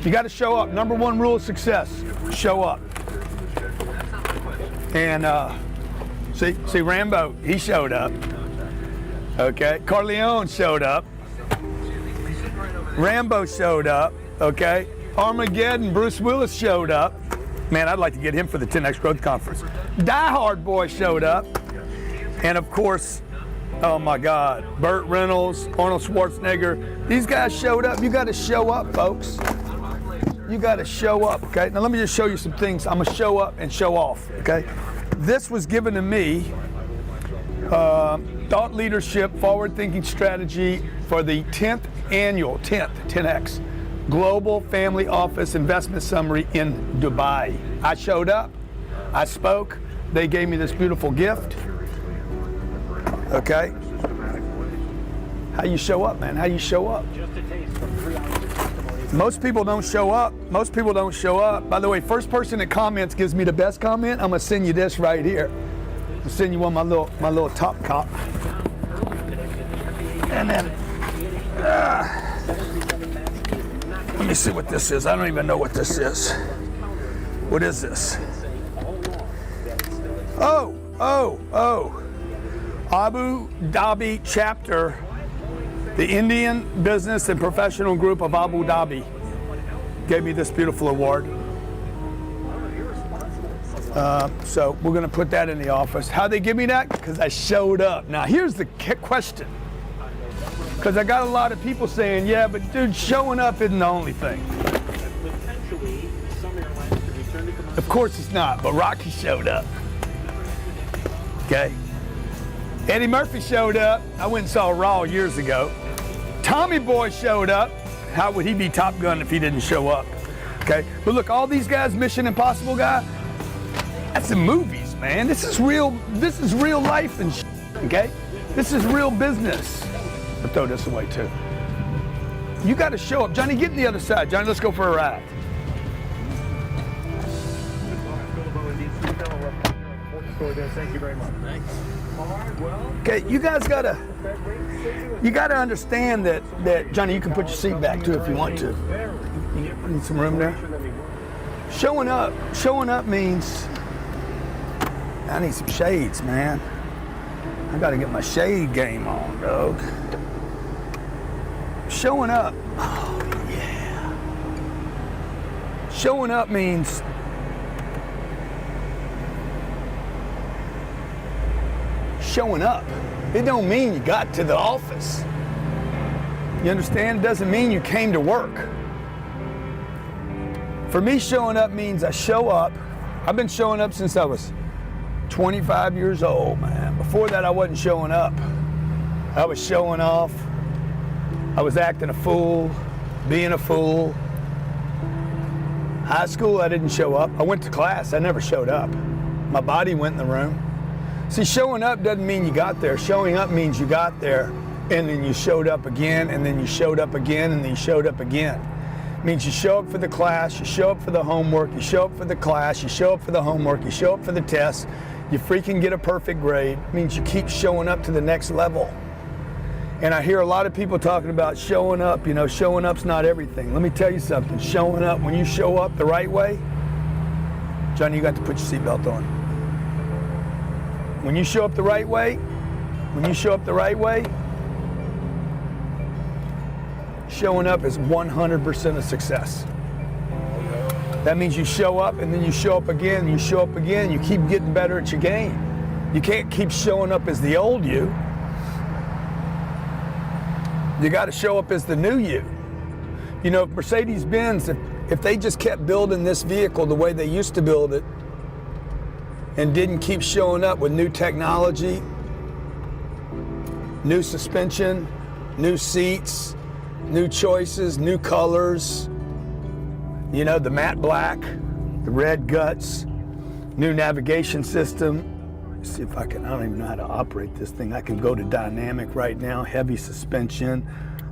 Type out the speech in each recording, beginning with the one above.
You got to show up. Number one rule of success, show up. And see Rambo, he showed up. Okay, Corleone showed up. Rambo showed up. Okay, Armageddon, Bruce Willis showed up. Man, I'd like to get him for the 10X Growth Conference. Die Hard Boy showed up. And of course, oh my God, Burt Reynolds, Arnold Schwarzenegger. These guys showed up. You got to show up, folks. You got to show up, okay? Now let me just show you some things. I'm going to show up and show off, okay? This was given to me, thought leadership, forward-thinking strategy for the 10th annual, 10X, Global Family Office Investment Summary in Dubai. I showed up, I spoke, they gave me this beautiful gift, okay? How you show up, man? How you show up? Most people don't show up. Most people don't show up. By the way, first person that comments gives me the best comment. I'm gonna send you this right here. I'll send you one of my little top cop. And then, let me see what this is. I don't even know what this is. What is this? Oh. Abu Dhabi chapter. The Indian Business and Professional Group of Abu Dhabi gave me this beautiful award. So we're going to put that in the office. How'd they give me that? Because I showed up. Now here's the question. Because I got a lot of people saying, yeah, but dude, showing up isn't the only thing. Of course it's not, but Rocky showed up. Okay. Eddie Murphy showed up. I went and saw Raw years ago. Tommy Boy showed up. How would he be Top Gun if he didn't show up? Okay, but look, all these guys, Mission Impossible guy, that's in movies, man. This is real life and shit, okay? This is real business. I'll throw this away too. You got to show up. Johnny, get on the other side. Johnny, let's go for a ride. Thank you very much. Thanks. Okay, you guys gotta understand that Johnny, you can put your seat back too if you want to. You need some room there. Showing up means I need some shades, man. I gotta get my shade game on, dog. Showing up, oh yeah. Showing up means showing up. It don't mean you got to the office. You understand? It doesn't mean you came to work. For me, showing up means I show up. I've been showing up since I was 25 years old, man. Before that, I wasn't showing up. I was showing off. I was acting a fool, being a fool. High school, I didn't show up. I went to class, I never showed up. My body went in the room. See, showing up doesn't mean you got there. Showing up means you got there, and then you showed up again, and then you showed up again, and then you showed up again. It means you show up for the class, you show up for the homework, you show up for the class, you show up for the homework, you show up for the test, you freaking get a perfect grade. It means you keep showing up to the next level. And I hear a lot of people talking about showing up. You know, showing up's not everything. Let me tell you something. Showing up, when you show up the right way, Johnny, you got to put your seatbelt on. When you show up the right way, showing up is 100% a success. That means you show up and then you show up again, you show up again, you keep getting better at your game. You can't keep showing up as the old you. You got to show up as the new you. You know, Mercedes-Benz, if they just kept building this vehicle the way they used to build it and didn't keep showing up with new technology, new suspension, new seats, new choices, new colors, you know, the matte black, the red guts, new navigation system. See if I don't even know how to operate this thing. I can go to dynamic right now, heavy suspension.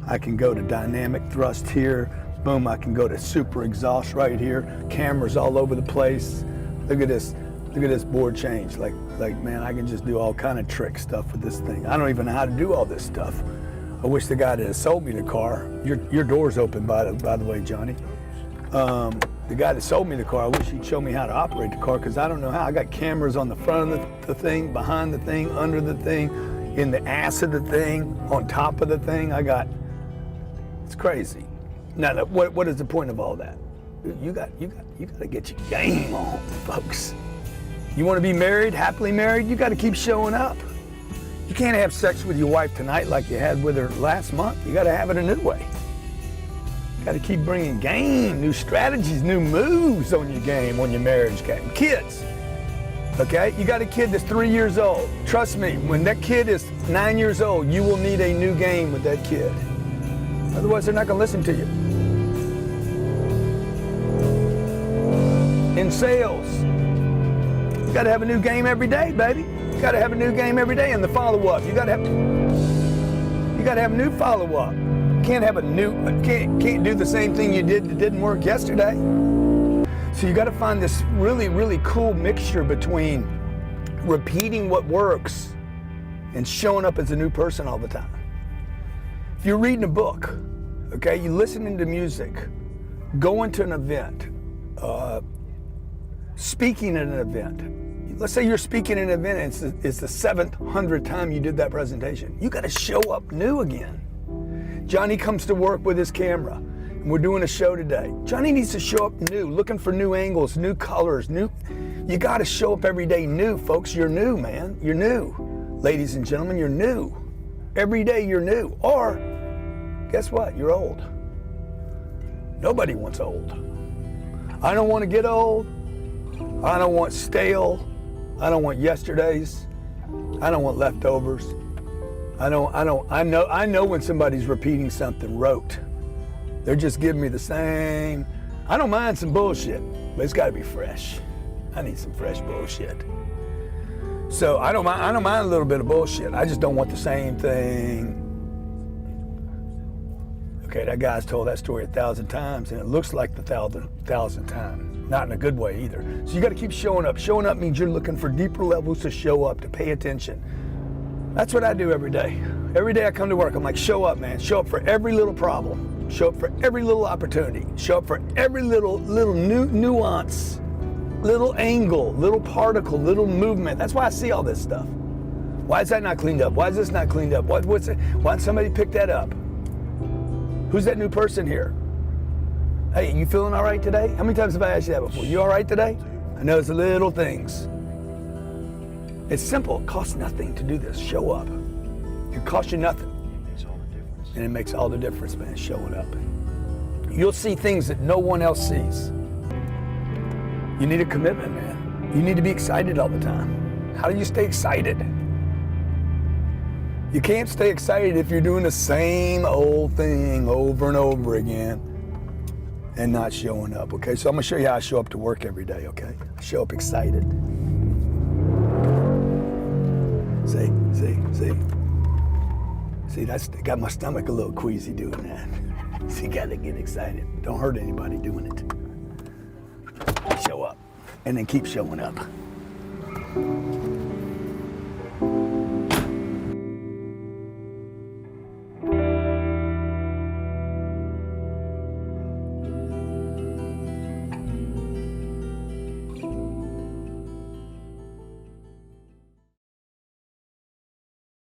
I can go to dynamic thrust here. Boom, I can go to super exhaust right here. Cameras all over the place. Look at this board change. Like man, I can just do all kind of trick stuff with this thing. I don't even know how to do all this stuff. I wish the guy that had sold me the car, your door's open by the way, Johnny. The guy that sold me the car, I wish he'd show me how to operate the car, because I don't know how. I got cameras on the front of the thing, behind the thing, under the thing, in the ass of the thing, on top of the thing. It's crazy. Now, what is the point of all that? You got to get your game on, folks. You want to be married, happily married, you got to keep showing up. You can't have sex with your wife tonight like you had with her last month. You got to have it a new way. You got to keep bringing game, new strategies, new moves on your game, on your marriage game. Kids, okay? You got a kid that's 3 years old. Trust me, when that kid is 9 years old, you will need a new game with that kid. Otherwise, they're not going to listen to you. In sales, you got to have a new game every day, baby. You got to have a new game every day. And the follow-up, you got to have a new follow-up. Can't do the same thing you did that didn't work yesterday. So you got to find this really, really cool mixture between repeating what works and showing up as a new person all the time. If you're reading a book, okay, you're listening to music, going to an event, speaking at an event. Let's say you're speaking at an event and it's the 700th time you did that presentation. You got to show up new again. Johnny comes to work with his camera, and we're doing a show today. Johnny needs to show up new, looking for new angles, new colors, you got to show up every day new, folks. You're new, man. You're new. Ladies and gentlemen, you're new. Every day you're new. Or, guess what? You're old. Nobody wants old. I don't want to get old. I don't want stale. I don't want yesterdays. I don't want leftovers. I know when somebody's repeating something rote. They're just giving me the same. I don't mind some bullshit, but it's got to be fresh. I need some fresh bullshit. So I don't mind a little bit of bullshit. I just don't want the same thing. Okay, that guy's told that story 1,000 times, and it looks like the thousandth time. Not in a good way either. So you got to keep showing up. Showing up means you're looking for deeper levels to show up, to pay attention. That's what I do every day. Every day I come to work, I'm like, show up, man. Show up for every little problem. Show up for every little opportunity. Show up for every little new nuance, little angle, little particle, little movement. That's why I see all this stuff. Why is that not cleaned up? Why is this not cleaned up? Why did somebody pick that up? Who's that new person here? Hey, you feeling all right today? How many times have I asked you that before? You all right today? I know it's the little things. It's simple. It costs nothing to do this. Show up. It costs you nothing. And it makes all the difference, man, showing up. You'll see things that no one else sees. You need a commitment, man. You need to be excited all the time. How do you stay excited? You can't stay excited if you're doing the same old thing over and over again and not showing up, okay? So I'm gonna show you how I show up to work every day, okay? I show up excited. See, that's got my stomach a little queasy doing that. So you gotta get excited. Don't hurt anybody doing it. Show up, and then keep showing up.